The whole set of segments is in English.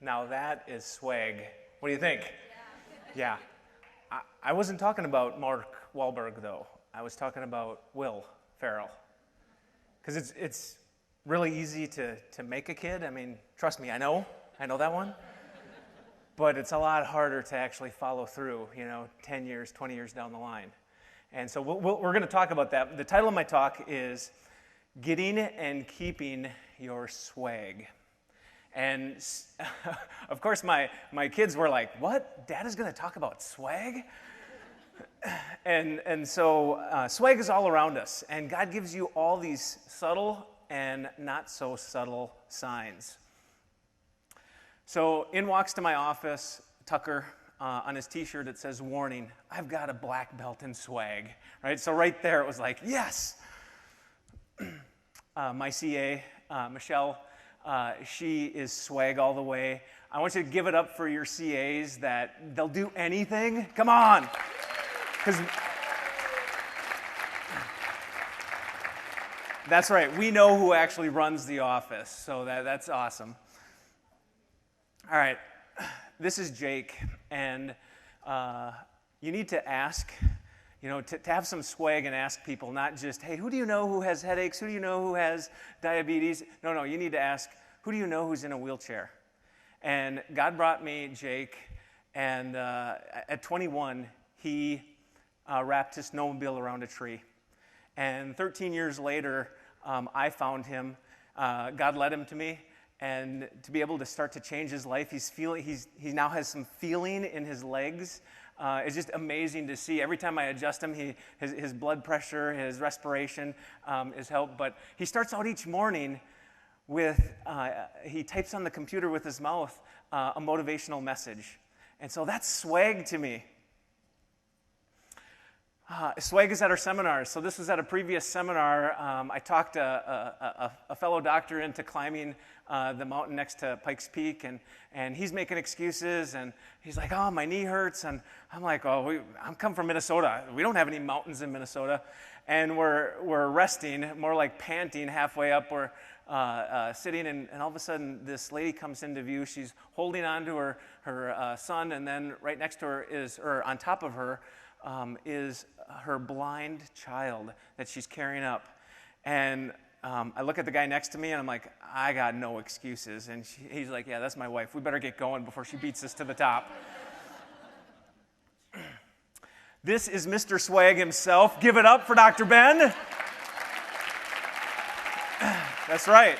Now that is swag. What do you think? Yeah. I wasn't talking about Mark Wahlberg, though. I was talking about Will Ferrell. Because it's really easy to make a kid. I mean, trust me, I know that one. But it's a lot harder to actually follow through, 10 years, 20 years down the line. And so we're going to talk about that. The title of my talk is Getting and Keeping Your Swag. And of course, my kids were like, what? Dad is going to talk about swag? And so swag is all around us. And God gives you all these subtle and not so subtle signs. So in walks to my office, Tucker, on his t-shirt it says, warning, I've got a black belt in swag, right? So right there it was like, yes. My CA, Michelle, she is swag all the way. I want you to give it up for your CAs that they'll do anything. Come on. Because that's right, we know who actually runs the office, so that's awesome. All right, this is Jake, and you need to ask, to have some swag and ask people, not just, hey, who do you know who has headaches? Who do you know who has diabetes? No, you need to ask, who do you know who's in a wheelchair? And God brought me Jake, and at 21, he wrapped his snowmobile around a tree. And 13 years later, I found him. God led him to me. And to be able to start to change his life, he now has some feeling in his legs. It's just amazing to see. Every time I adjust him, his blood pressure, his respiration is helped. But he starts out each morning with, he types on the computer with his mouth a motivational message. And so that's swag to me. Swag is at our seminars. So this was at a previous seminar. I talked a fellow doctor into climbing the mountain next to Pikes Peak, and he's making excuses, and he's like, oh, my knee hurts, and I'm like, I'm come from Minnesota. We don't have any mountains in Minnesota, and we're resting, more like panting halfway up. We're sitting, and all of a sudden, this lady comes into view. She's holding on to her son, and then right next to her or on top of her, is her blind child that she's carrying up. And I look at the guy next to me, and I'm like, I got no excuses. And he's like, yeah, that's my wife. We better get going before she beats us to the top. This is Mr. Swag himself. Give it up for Dr. Ben. That's right.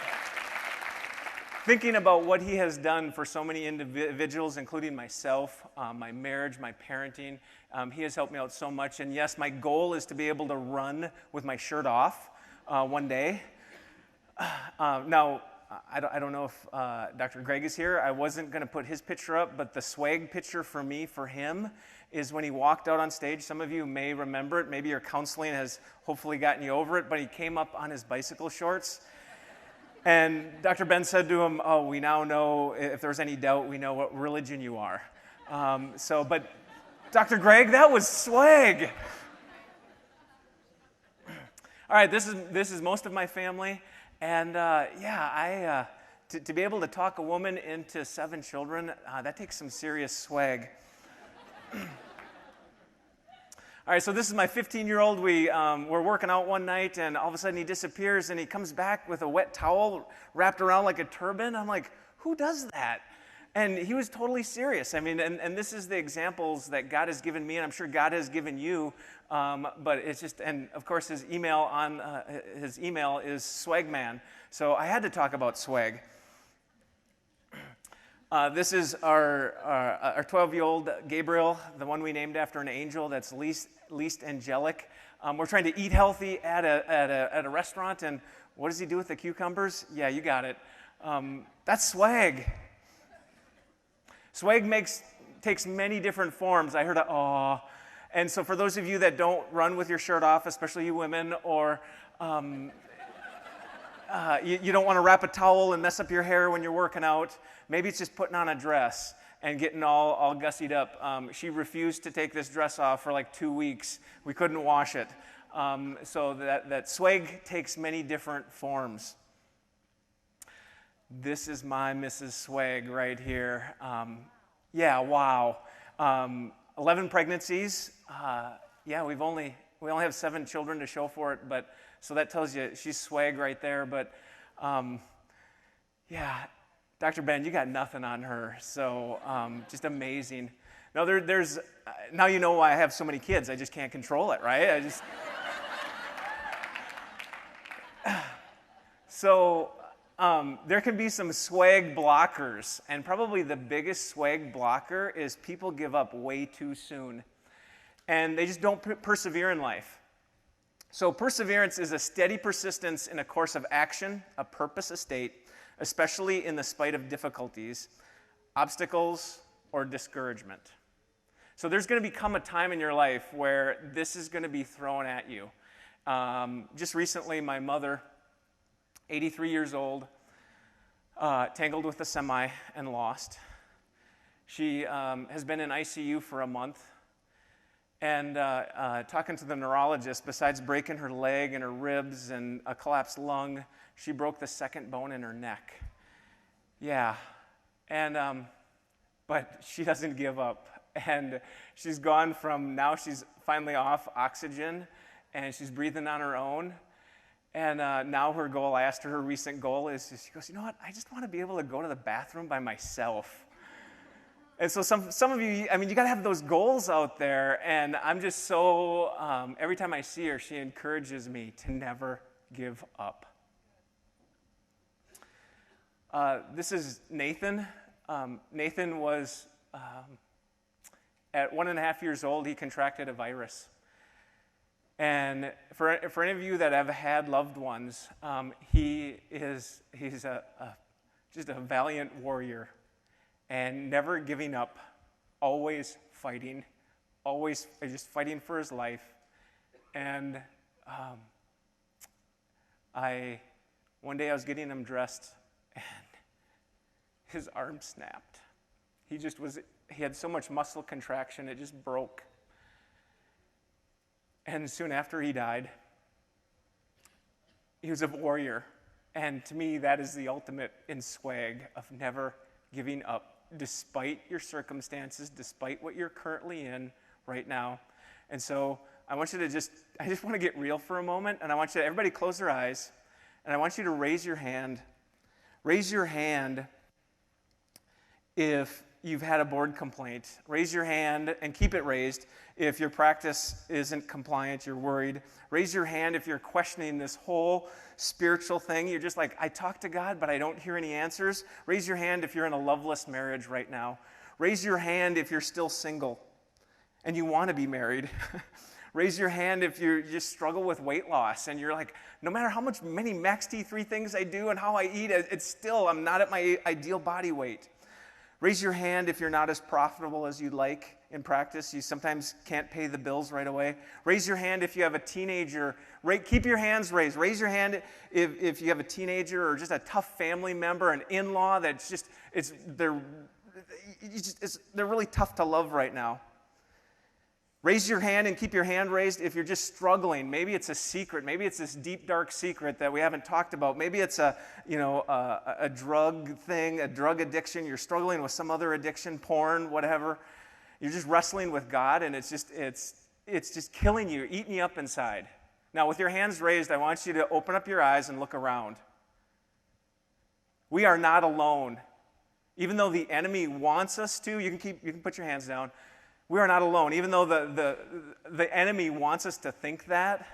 Thinking about what he has done for so many individuals, including myself, my marriage, my parenting, he has helped me out so much. And yes, my goal is to be able to run with my shirt off one day. Now, I don't know if Dr. Greg is here. I wasn't going to put his picture up, but the swag picture for him, is when he walked out on stage. Some of you may remember it. Maybe your counseling has hopefully gotten you over it, but he came up on his bicycle shorts. And Dr. Ben said to him, oh, we now know, if there's any doubt, we know what religion you are. But Dr. Greg, that was swag. All right, this is most of my family. And to be able to talk a woman into 7 children, that takes some serious swag. All right, so this is my 15-year-old. We're working out one night, and all of a sudden he disappears, and he comes back with a wet towel wrapped around like a turban. I'm like, who does that? And he was totally serious. I mean, and this is the examples that God has given me, and I'm sure God has given you. But it's just, and of course his email is Swagman. So I had to talk about swag. This is our 12-year-old Gabriel, the one we named after an angel that's least angelic. We're trying to eat healthy at a restaurant, and what does he do with the cucumbers? Yeah, you got it. That's swag. Swag takes many different forms. I heard a aw. And so for those of you that don't run with your shirt off, especially you women, or you don't want to wrap a towel and mess up your hair when you're working out, maybe it's just putting on a dress and getting all gussied up. She refused to take this dress off for like 2 weeks. We couldn't wash it. So that swag takes many different forms. This is my Mrs. Swag right here. Yeah, wow. 11 pregnancies. Yeah, we only have 7 children to show for it, but so that tells you she's swag right there. But yeah, Dr. Ben, you got nothing on her. So just amazing. No, there's now you know why I have so many kids. I just can't control it, right? So there can be some swag blockers, and probably the biggest swag blocker is people give up way too soon, and they just don't persevere in life. So perseverance is a steady persistence in a course of action, a purpose, a state, especially in the spite of difficulties, obstacles, or discouragement. So there's going to become a time in your life where this is going to be thrown at you. Just recently, my mother, 83 years old, tangled with a semi and lost. She has been in ICU for a month. And talking to the neurologist, besides breaking her leg and her ribs and a collapsed lung, she broke the second bone in her neck. Yeah. And but she doesn't give up. And she's gone from, now she's finally off oxygen, and she's breathing on her own. And now her goal, I asked her recent goal is, she goes, you know what, I just want to be able to go to the bathroom by myself. And so some of you, I mean, you got to have those goals out there. And I'm just so, every time I see her, she encourages me to never give up. This is Nathan. Nathan was, at 1.5 years old, he contracted a virus. And for any of you that have had loved ones, he's just a valiant warrior and never giving up, always fighting, always just fighting for his life. And one day I was getting him dressed, and his arm snapped. He had so much muscle contraction, it just broke. And soon after he died, he was a warrior. And to me, that is the ultimate in swag of never giving up, despite your circumstances, despite what you're currently in right now. And so I want you to I just want to get real for a moment, and I want you to, everybody close their eyes, and I want you to raise your hand. Raise your hand if you've had a board complaint. Raise your hand and keep it raised if your practice isn't compliant, you're worried. Raise your hand if you're questioning this whole spiritual thing. You're just like, I talk to God, but I don't hear any answers. Raise your hand if you're in a loveless marriage right now. Raise your hand if you're still single and you want to be married. Raise your hand if you just struggle with weight loss and you're like, no matter how many Max T3 things I do and how I eat, it's still, I'm not at my ideal body weight. Raise your hand if you're not as profitable as you'd like in practice. You sometimes can't pay the bills right away. Raise your hand if you have a teenager. Keep your hands raised. Raise your hand if you have a teenager or just a tough family member, an in-law that's just, they're really tough to love right now. Raise your hand and keep your hand raised if you're just struggling. Maybe it's a secret. Maybe it's this deep, dark secret that we haven't talked about. Maybe it's a drug thing, a drug addiction. You're struggling with some other addiction, porn, whatever. You're just wrestling with God, and it's just killing you, eating you up inside. Now, with your hands raised, I want you to open up your eyes and look around. We are not alone. Even though the enemy wants us to, you can put your hands down. We are not alone. Even though the enemy wants us to think that,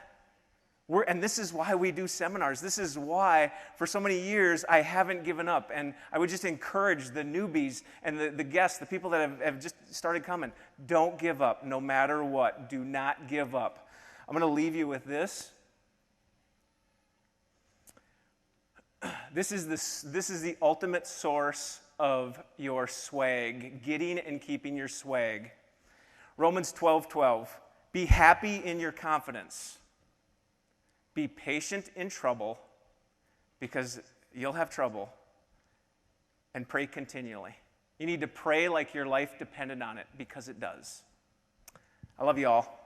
and this is why we do seminars. This is why, for so many years, I haven't given up. And I would just encourage the newbies and the guests, the people that have just started coming, don't give up, no matter what. Do not give up. I'm going to leave you with this. This is the ultimate source of your swag, getting and keeping your swag. Romans 12:12. Be happy in your confidence. Be patient in trouble, because you'll have trouble, and pray continually. You need to pray like your life depended on it, because it does. I love you all.